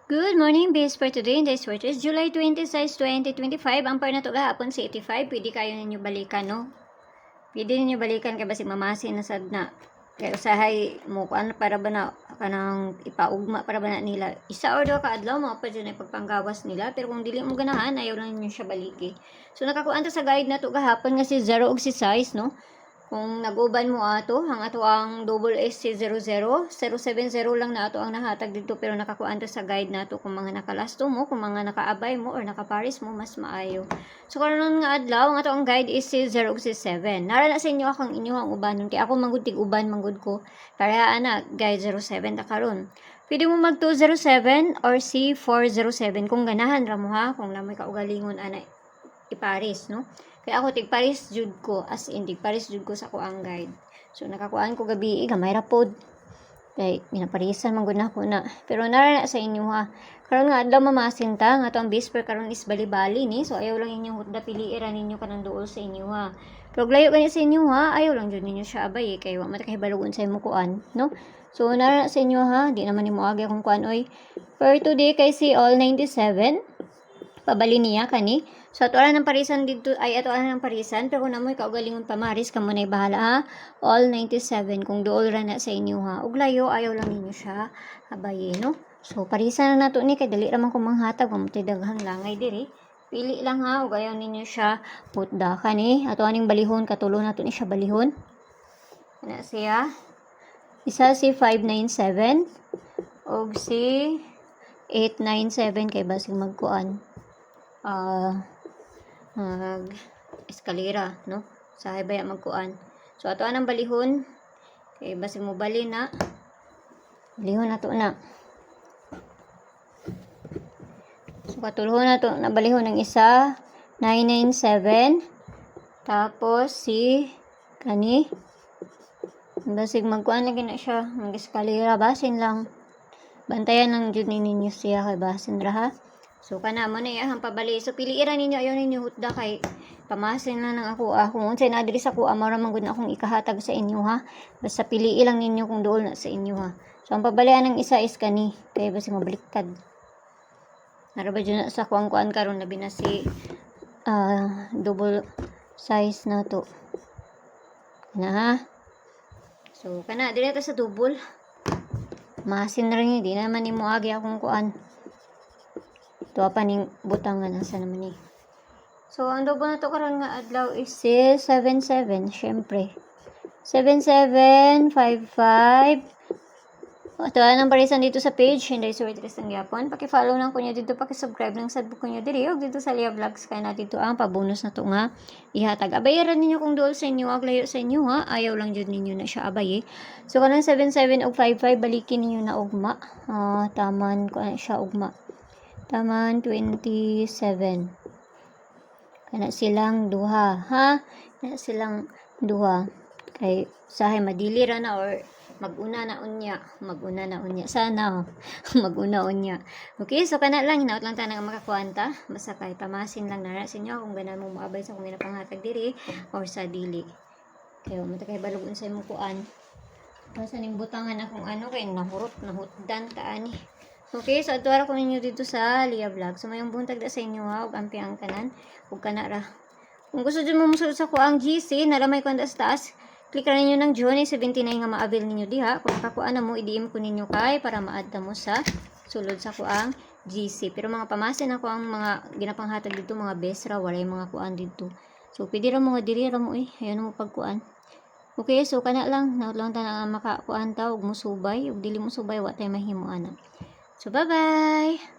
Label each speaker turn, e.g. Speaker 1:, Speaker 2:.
Speaker 1: Good morning, base for today. In this is July 26, 2025. Ang par na to gahapon si 85. Pwede kayo ninyo balikan, no? Pwede ninyo balikan kay basig mamasin na sad na. Kaya usahay mo kuan para ba na kanang ipaugma para ba na nila. Isa or do ka adlaw mo pa dyan ay pagpanggawas nila. Pero kung dili mo ganahan, ayaw lang ninyo siya baliki. So nakakuan ta sa guide na to gahapon nga si 0 og si size, no? Kung nag-uban mo ato, ang ato ang double SC00, 070 lang na ato ang nahatag dito pero nakakuan to sa guide nato kung mga nakalasto mo, kung mga nakaabay mo or nakaparis mo, mas maayo. So karon nga adlaw, ang ato ang guide is C0 ug C7. Nara na sa inyo akong inyong ubanon kay ako manggud tig uban manggud ko. Para ana guide 07 ta karon. Pwede mo mag 207 or C407 kung ganahan ra mo ha, kung namoy kaugalingon ana iparis, no? Kaya ako tigparis jud ko, as in tigparis jud ko sa ko ang guide. So nakakuan ko gabi gamay ra pod. Kay minaparisan man gud nako na. Pero nara na sa inyo ha. Karon nga adlaw mamasin ta nga atong bisper karon is bali-bali ni. So ayaw lang inyong hudda piliira ninyo kanang duol sa inyo ha. Pero layo kani sa inyo ha, ayaw lang jud ninyo siya abay kay wa man ta kahibalugon sa imo kuan, no? So nara na sa inyo ha, di naman nimo agi akong kuan oy. For today kay si all 97 pabali niya kani. So ato ng parisan dito ay ato ng parisan pero kung namoy kaugalingon pamaris kamo nay bahala ha. All 97 kung duol ra na sa inyo ha. Ug layo ayaw lang ninyo siya habaye no. So parisan na nato ni kay dali ra man ko manghatag mo tay daghang langay diri. Pili lang ha ug ayaw ninyo siya putda kani. Ato aning balihon katulo nato ni siya balihon. Ana siya. Isa si 597 ug si 897 kay basig magkuan. Eskalera, no? Sa baya magkuan. So ato anang balihon kay basig mo bali na. Balihon nato na. So katulhon nato na balihon ng isa 997 tapos si kani basig magkuan lagi na siya ng eskalera basin lang. Bantayan lang jud ninyo siya kay basin ra ha. So kana mo na iyang pabali. So piliira ninyo ayaw ninyo hutda kay pamasin lang ng ako kung unsay na diri sa kuha mao ra man gud na akong ikahatag sa inyo ha. Basta piliin lang ninyo kung duol na sa inyo ha. So ang pabalian ng isa is kani kay basi mabaliktad. Nara ba dyan sa kuan karon labi na si double size na to. Kana ha. So kana diri ta sa double. Masin na rin di naman nimo agi akong kuan. Ito pa ning butangan nasa naman ni. So ang double na to karon nga adlaw is 77 syempre. 7755. Ito ang parisan dito sa page Hinday Sortres ng Yapon. Paki-follow lang ko niyo dito, paki-subscribe lang sad ko niyo diri og dito sa Lia Vlogs kay na dito ang pabonus na to nga ihatag. Abayaran ninyo kung duol sa inyo ag layo sa inyo ha. Ayaw lang jud ninyo na siya abay. So kanang 77 og 55 balikin ninyo na ugma. Taman ko na siya ugma. Taman 27. Kana silang duha ha. Kana silang duha. Kay sahay madili ra na or maguna na unya sana maguna unya. Okay, so kana lang hinaut lang ta nga makakuanta basta kay pamasin lang na sa inyo kung ganan mo maabay sa kung panghatag diri or sa dili kay mo ta kay balugon sa imong kuan basta ning butangan akong ano kay nahutdan ta ani. Okay, so adto ko ninyo dito sa Lia Vlog. So mayong buntag da sa inyo ha ug ampi ang tanan ug kana ra kung gusto jud mo musulod sa kuang GC nalamay ko sa taas. Click ra ninyo ng June 79 nga ma-avail ninyo diha. Kung kakuan na mo, i-DM ko ninyo kay para ma-add mo sa sulod sa kuang GC. Pero mga pamasin ako ang mga ginapanghatag dito, mga best ra, walay mga kuan dito. So, pwede ra mga diri ra mo Ayun mo pagkuan. Okay, so kana lang. Naut lang ta na makakuan ta, ug musubay. Ug dili mo subay, wa tay mahimo ana. So, bye-bye!